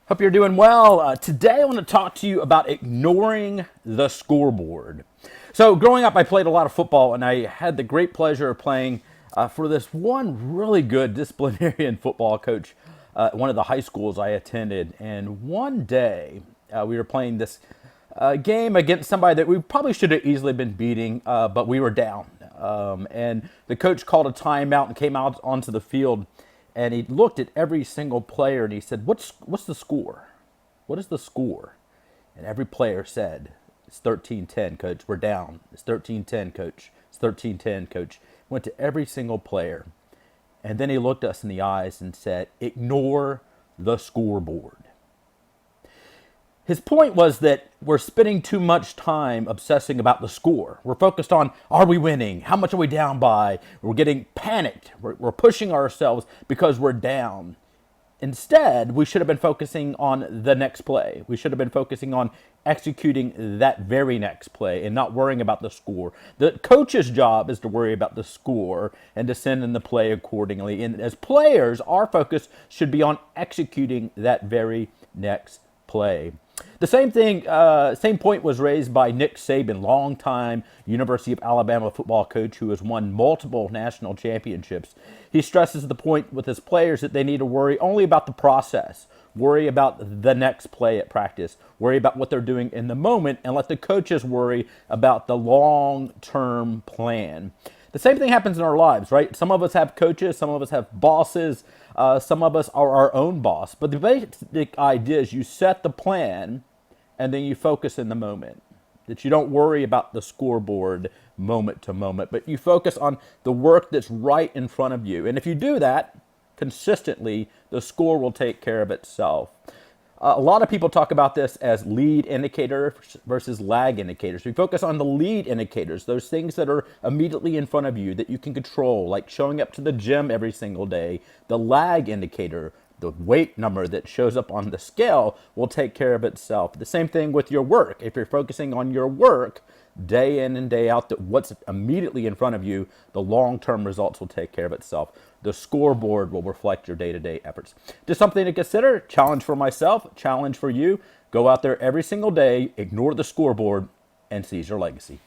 Hope you're doing well. Today I want to talk to you about ignoring the scoreboard. So, growing up, I played a lot of football, and I had the great pleasure of playing for this one really good disciplinarian football coach at one of the high schools I attended. And one day, we were playing this game against somebody that we probably should have easily been beating, but we were down. And the coach called a timeout and came out onto the field, and he looked at every single player and he said, what's the score? What is the score? And every player said, it's 13-10, coach. We're down. It's 13-10, coach. It's 13-10, coach. Went to every single player. And then he looked us in the eyes and said, ignore the scoreboard. His point was that we're spending too much time obsessing about the score. We're focused on, are we winning? How much are we down by? We're getting panicked. We're pushing ourselves because we're down. Instead, we should have been focusing on the next play. We should have been focusing on executing that very next play and not worrying about the score. The coach's job is to worry about the score and to send in the play accordingly. And as players, our focus should be on executing that very next play. The same point was raised by Nick Saban, longtime University of Alabama football coach who has won multiple national championships. He stresses the point with his players that they need to worry only about the process, worry about the next play at practice, worry about what they're doing in the moment, and let the coaches worry about the long-term plan. The same thing happens in our lives, right? Some of us have coaches, some of us have bosses, some of us are our own boss. But the basic idea is you set the plan and then you focus in the moment. That you don't worry about the scoreboard moment to moment, but you focus on the work that's right in front of you. And if you do that consistently, the score will take care of itself. A lot of people talk about this as lead indicators versus lag indicators. We focus on the lead indicators, those things that are immediately in front of you that you can control, like showing up to the gym every single day. The lag indicator, the weight number that shows up on the scale, will take care of itself. The same thing with your work. If you're focusing on your work day in and day out, that what's immediately in front of you, the long-term results will take care of itself. The scoreboard will reflect your day-to-day efforts. Just something to consider. Challenge for myself, challenge for you. Go out there every single day, ignore the scoreboard, and seize your legacy.